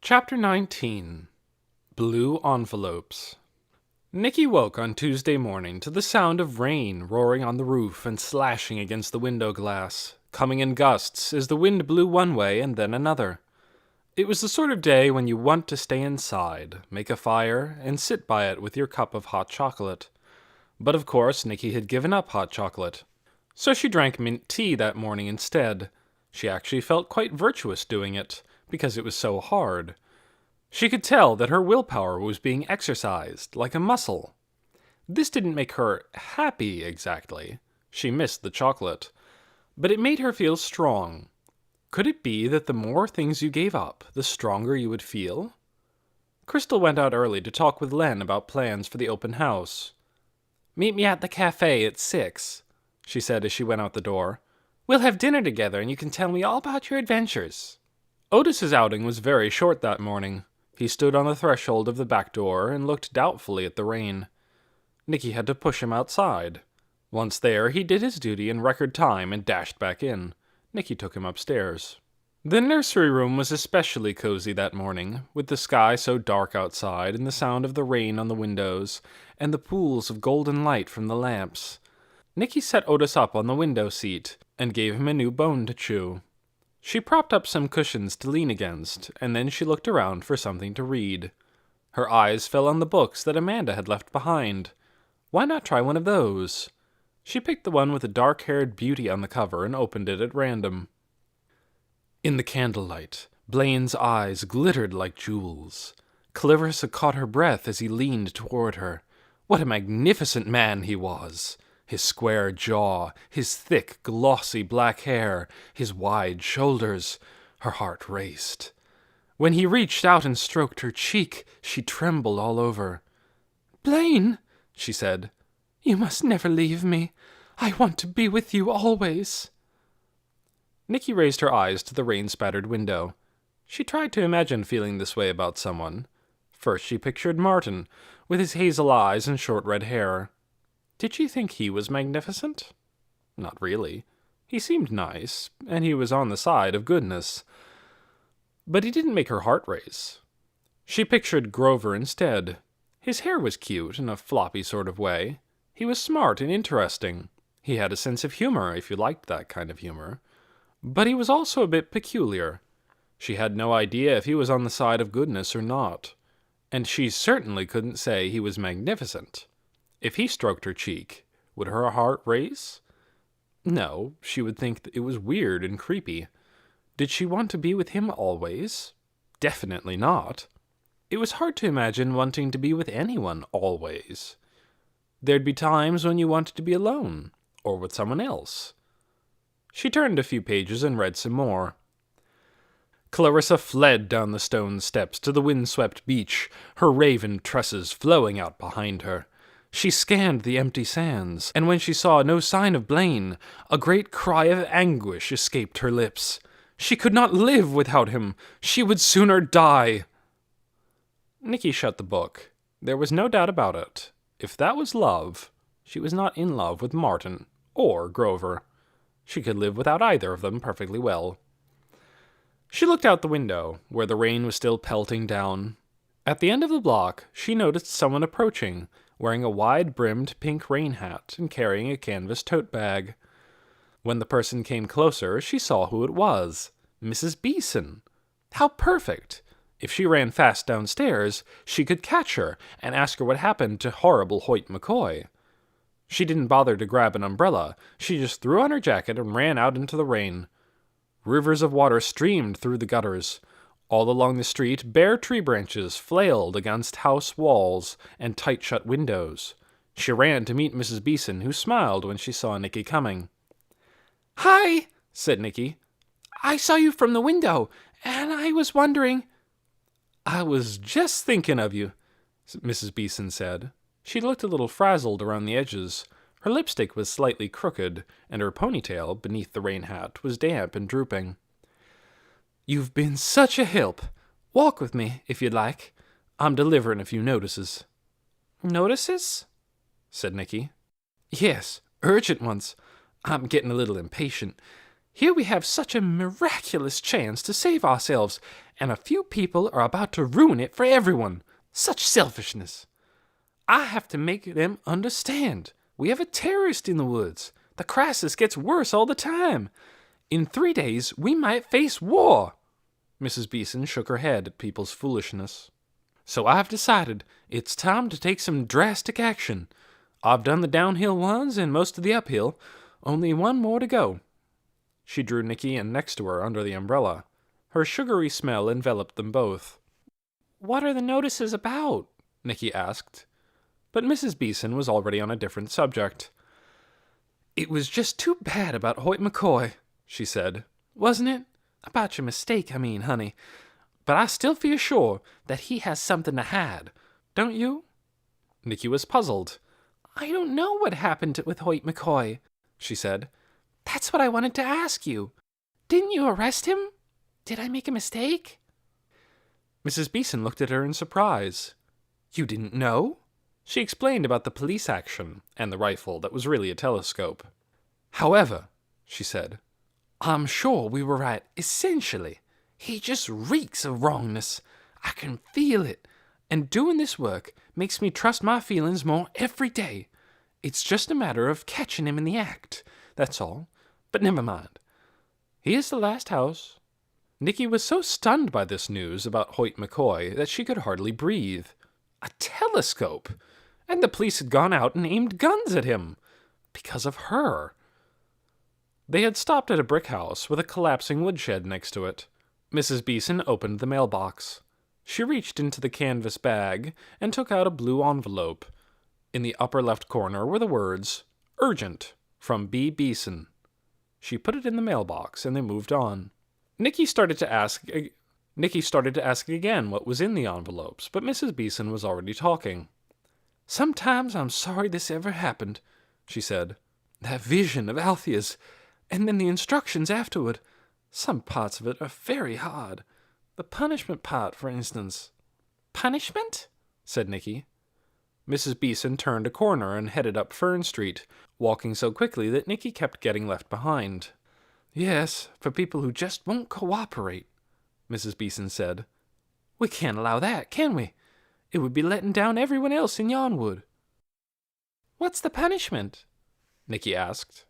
Chapter 19. Blue Envelopes. Nicky woke on Tuesday morning to the sound of rain roaring on the roof and slashing against the window glass, coming in gusts as the wind blew one way and then another. It was the sort of day when you want to stay inside, make a fire, and sit by it with your cup of hot chocolate. But of course, Nicky had given up hot chocolate. So she drank mint tea that morning instead. She actually felt quite virtuous doing it, because it was so hard. She could tell that her willpower was being exercised, like a muscle. This didn't make her happy, exactly. She missed the chocolate. But it made her feel strong. Could it be that the more things you gave up, the stronger you would feel? Crystal went out early to talk with Len about plans for the open house. "Meet me at the cafe at 6, she said as she went out the door. "We'll have dinner together and you can tell me all about your adventures." Otis's outing was very short that morning. He stood on the threshold of the back door and looked doubtfully at the rain. Nicky had to push him outside. Once there, he did his duty in record time and dashed back in. Nicky took him upstairs. The nursery room was especially cozy that morning, with the sky so dark outside and the sound of the rain on the windows and the pools of golden light from the lamps. Nicky set Otis up on the window seat and gave him a new bone to chew. She propped up some cushions to lean against, and then she looked around for something to read. Her eyes fell on the books that Amanda had left behind. Why not try one of those? She picked the one with a dark-haired beauty on the cover and opened it at random. In the candlelight, Blaine's eyes glittered like jewels. Clarissa caught her breath as he leaned toward her. What a magnificent man he was! His square jaw, his thick, glossy black hair, his wide shoulders. Her heart raced. When he reached out and stroked her cheek, she trembled all over. "Blaine," she said, "you must never leave me. I want to be with you always." Nicky raised her eyes to the rain-spattered window. She tried to imagine feeling this way about someone. First she pictured Martin, with his hazel eyes and short red hair. Did she think he was magnificent? Not really. He seemed nice, and he was on the side of goodness. But he didn't make her heart race. She pictured Grover instead. His hair was cute in a floppy sort of way. He was smart and interesting. He had a sense of humor, if you liked that kind of humor. But he was also a bit peculiar. She had no idea if he was on the side of goodness or not. And she certainly couldn't say he was magnificent. If he stroked her cheek, would her heart race? No, she would think that it was weird and creepy. Did she want to be with him always? Definitely not. It was hard to imagine wanting to be with anyone always. There'd be times when you wanted to be alone, or with someone else. She turned a few pages and read some more. Clarissa fled down the stone steps to the windswept beach, her raven tresses flowing out behind her. She scanned the empty sands, and when she saw no sign of Blaine, a great cry of anguish escaped her lips. She could not live without him. She would sooner die. Nicky shut the book. There was no doubt about it. If that was love, she was not in love with Martin or Grover. She could live without either of them perfectly well. She looked out the window, where the rain was still pelting down. At the end of the block, she noticed someone approaching, wearing a wide-brimmed pink rain hat and carrying a canvas tote bag. When the person came closer, she saw who it was. Mrs. Beeson. How perfect! If she ran fast downstairs, she could catch her and ask her what happened to horrible Hoyt McCoy. She didn't bother to grab an umbrella. She just threw on her jacket and ran out into the rain. Rivers of water streamed through the gutters. All along the street, bare tree branches flailed against house walls and tight-shut windows. She ran to meet Mrs. Beeson, who smiled when she saw Nicky coming. "Hi," said Nicky. "I saw you from the window, and I was wondering—" "I was just thinking of you," Mrs. Beeson said. She looked a little frazzled around the edges. Her lipstick was slightly crooked, and her ponytail, beneath the rain hat, was damp and drooping. "You've been such a help. Walk with me, if you'd like. I'm delivering a few notices." "Notices?" said Nicky. "Yes, urgent ones. I'm getting a little impatient. Here we have such a miraculous chance to save ourselves, and a few people are about to ruin it for everyone. Such selfishness. I have to make them understand. We have a terrorist in the woods. The crisis gets worse all the time. In 3 days, we might face war. Mrs. Beeson shook her head at people's foolishness. So I've decided it's time to take some drastic action. I've done the downhill ones and most of the uphill. Only one more to go. She drew Nicky in next to her under the umbrella. Her sugary smell enveloped them both. What are the notices about? Nicky asked. But Mrs. Beeson was already on a different subject. It was just too bad about Hoyt McCoy, she said. Wasn't it? About your mistake, I mean, honey. But I still feel sure that he has something to hide. Don't you? Nicky was puzzled. I don't know what happened with Hoyt McCoy, she said. That's what I wanted to ask you. Didn't you arrest him? Did I make a mistake? Mrs. Beeson looked at her in surprise. You didn't know? She explained about the police action and the rifle that was really a telescope. However, she said, I'm sure we were right essentially. He just reeks of wrongness. I can feel it. And doing this work makes me trust my feelings more every day. It's just a matter of catching him in the act, that's all. But never mind. Here's the last house. Nicky was so stunned by this news about Hoyt McCoy that she could hardly breathe. A telescope! And the police had gone out and aimed guns at him. Because of her. They had stopped at a brick house with a collapsing woodshed next to it. Mrs. Beeson opened the mailbox. She reached into the canvas bag and took out a blue envelope. In the upper left corner were the words, Urgent, from B. Beeson. She put it in the mailbox and they moved on. Nicky started to ask again what was in the envelopes, but Mrs. Beeson was already talking. Sometimes I'm sorry this ever happened, she said. That vision of Althea's, and then the instructions afterward. Some parts of it are very hard. The punishment part, for instance. Punishment? Said Nicky. Mrs. Beeson turned a corner and headed up Fern Street, walking so quickly that Nicky kept getting left behind. Yes, for people who just won't cooperate, Mrs. Beeson said. We can't allow that, can we? It would be letting down everyone else in Yonwood. What's the punishment? Nicky asked.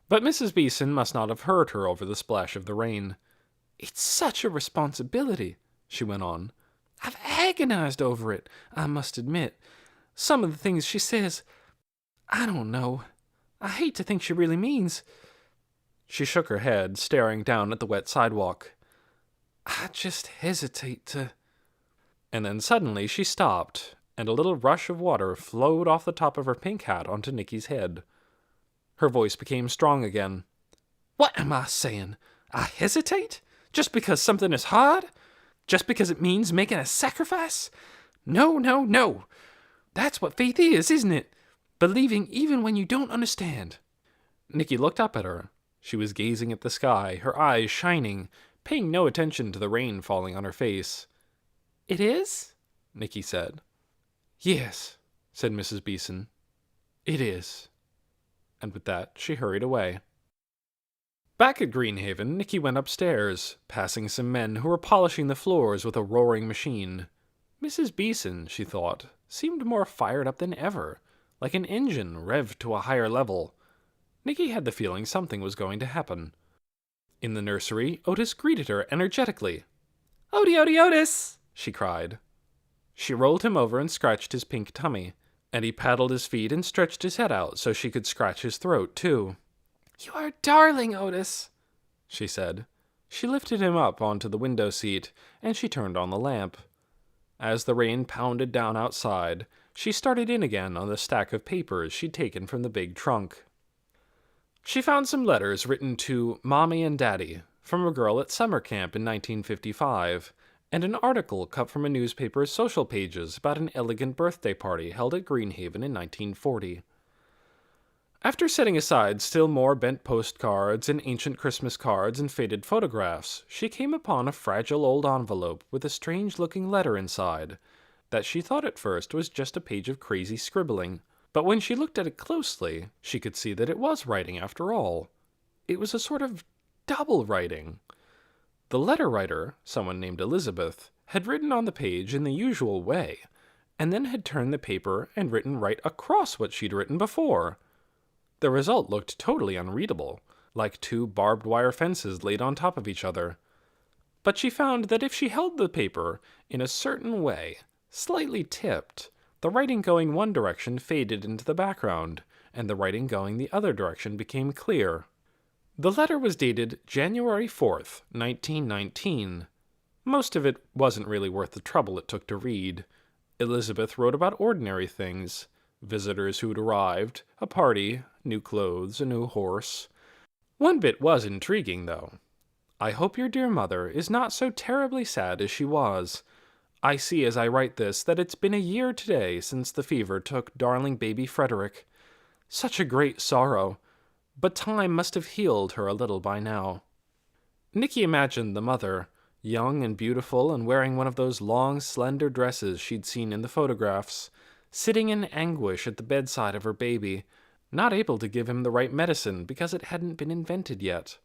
But Mrs. Beeson must not have heard her over the splash of the rain. It's such a responsibility, she went on. I've agonized over it, I must admit. Some of the things she says, I don't know. I hate to think she really means. She shook her head, staring down at the wet sidewalk. I just hesitate to... And then suddenly she stopped, and a little rush of water flowed off the top of her pink hat onto Nicky's head. Her voice became strong again. What am I saying? I hesitate? Just because something is hard? Just because it means making a sacrifice? No, no, no. That's what faith is, isn't it? Believing even when you don't understand. Nicky looked up at her. She was gazing at the sky, her eyes shining, paying no attention to the rain falling on her face. It is? Nicky said. Yes, said Mrs. Beeson. It is. And with that, she hurried away. Back at Greenhaven, Nicky went upstairs, passing some men who were polishing the floors with a roaring machine. Mrs. Beeson, she thought, seemed more fired up than ever, like an engine revved to a higher level. Nicky had the feeling something was going to happen. In the nursery, Otis greeted her energetically. Odie, Odie, Otis! She cried. She rolled him over and scratched his pink tummy, and he paddled his feet and stretched his head out so she could scratch his throat, too. You are a darling, Otis, she said. She lifted him up onto the window seat, and she turned on the lamp. As the rain pounded down outside, she started in again on the stack of papers she'd taken from the big trunk. She found some letters written to Mommy and Daddy from a girl at summer camp in 1955, and an article cut from a newspaper's social pages about an elegant birthday party held at Greenhaven in 1940. After setting aside still more bent postcards and ancient Christmas cards and faded photographs, she came upon a fragile old envelope with a strange-looking letter inside, that she thought at first was just a page of crazy scribbling. But when she looked at it closely, she could see that it was writing after all. it was a sort of double writing. The letter writer, someone named Elizabeth, had written on the page in the usual way, and then had turned the paper and written right across what she'd written before. The result looked totally unreadable, like two barbed wire fences laid on top of each other. But she found that if she held the paper in a certain way, slightly tipped, the writing going one direction faded into the background, and the writing going the other direction became clear. The letter was dated January 4th, 1919. Most of it wasn't really worth the trouble it took to read. Elizabeth wrote about ordinary things: visitors who'd arrived, a party, new clothes, a new horse. One bit was intriguing, though. I hope your dear mother is not so terribly sad as she was. I see as I write this that it's been a year today since the fever took darling baby Frederick. Such a great sorrow, but time must have healed her a little by now. Nicky imagined the mother, young and beautiful and wearing one of those long, slender dresses she'd seen in the photographs, sitting in anguish at the bedside of her baby, not able to give him the right medicine because it hadn't been invented yet.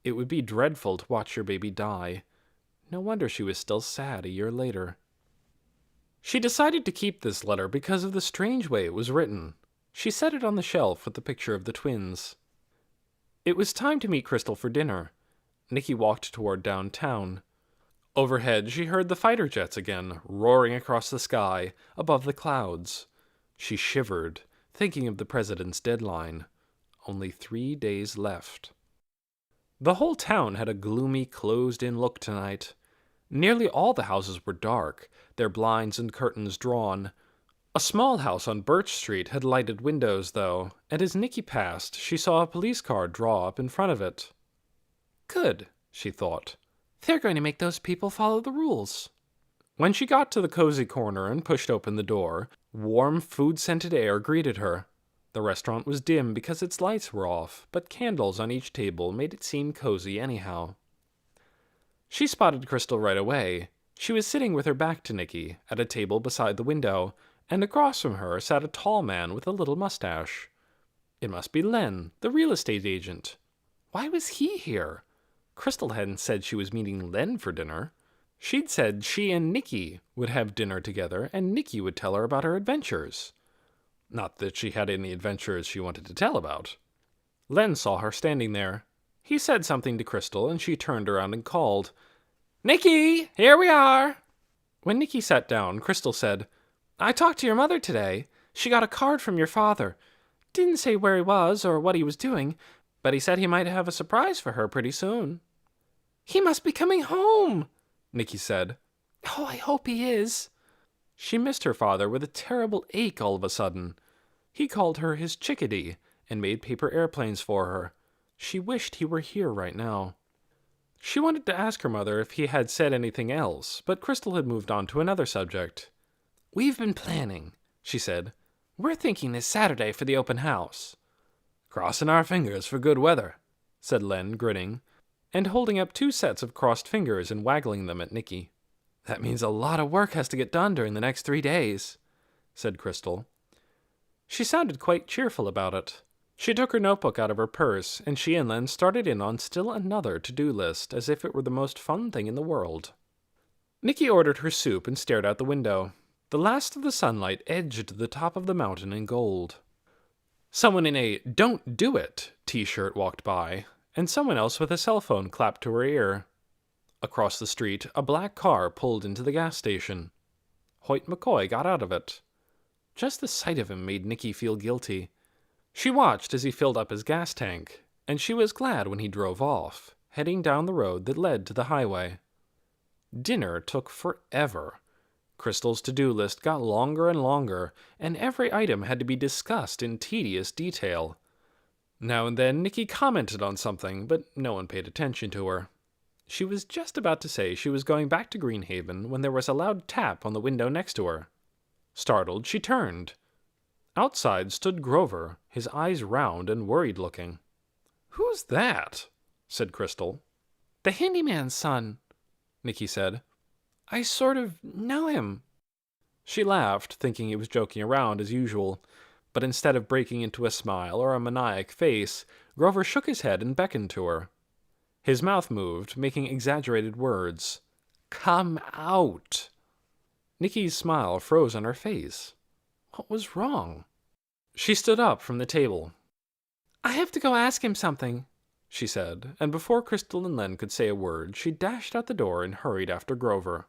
It would be dreadful to watch your baby die. No wonder she was still sad a year later. She decided to keep this letter because of the strange way it was written. She set it on the shelf with the picture of the twins. It was time to meet Crystal for dinner. Nicky walked toward downtown. Overhead, she heard the fighter jets again, roaring across the sky, above the clouds. She shivered, thinking of the president's deadline. Only 3 days left. The whole town had a gloomy, closed-in look tonight. Nearly all the houses were dark, their blinds and curtains drawn. A small house on Birch Street had lighted windows, though, and as Nicky passed, she saw a police car draw up in front of it. Good, she thought. They're going to make those people follow the rules. When she got to the cozy corner and pushed open the door, warm, food-scented air greeted her. The restaurant was dim because its lights were off, but candles on each table made it seem cozy anyhow. She spotted Crystal right away. She was sitting with her back to Nicky, at a table beside the window, and across from her sat a tall man with a little mustache. It must be Len, the real estate agent. Why was he here? Crystal hadn't said she was meeting Len for dinner. She'd said she and Nicky would have dinner together, and Nicky would tell her about her adventures. Not that she had any adventures she wanted to tell about. Len saw her standing there. He said something to Crystal, and she turned around and called, "Nicky, here we are!" When Nicky sat down, Crystal said, "I talked to your mother today. She got a card from your father. Didn't say where he was or what he was doing, but he said he might have a surprise for her pretty soon." "He must be coming home," Nicky said. "Oh, I hope he is." She missed her father with a terrible ache all of a sudden. He called her his chickadee and made paper airplanes for her. She wished he were here right now. She wanted to ask her mother if he had said anything else, but Crystal had moved on to another subject. "We've been planning," she said. "We're thinking this Saturday for the open house." "Crossing our fingers for good weather," said Len, grinning, and holding up 2 sets of crossed fingers and waggling them at Nicky. "That means a lot of work has to get done during the next 3 days," said Crystal. She sounded quite cheerful about it. She took her notebook out of her purse, and she and Len started in on still another to-do list, as if it were the most fun thing in the world. Nicky ordered her soup and stared out the window. The last of the sunlight edged the top of the mountain in gold. Someone in a "Don't Do It" t-shirt walked by, and someone else with a cell phone clapped to her ear. Across the street, a black car pulled into the gas station. Hoyt McCoy got out of it. Just the sight of him made Nicky feel guilty. She watched as he filled up his gas tank, and she was glad when he drove off, heading down the road that led to the highway. Dinner took forever. Crystal's to-do list got longer and longer, and every item had to be discussed in tedious detail. Now and then Nicky commented on something, but no one paid attention to her. She was just about to say she was going back to Greenhaven when there was a loud tap on the window next to her. Startled, she turned. Outside stood Grover, his eyes round and worried-looking. "Who's that?" said Crystal. "The handyman's son," Nicky said. "I sort of know him." She laughed, thinking he was joking around as usual, but instead of breaking into a smile or a maniac face, Grover shook his head and beckoned to her. His mouth moved, making exaggerated words. "Come out!" Nikki's smile froze on her face. What was wrong? She stood up from the table. "I have to go ask him something," she said, and before Crystal and Len could say a word, she dashed out the door and hurried after Grover.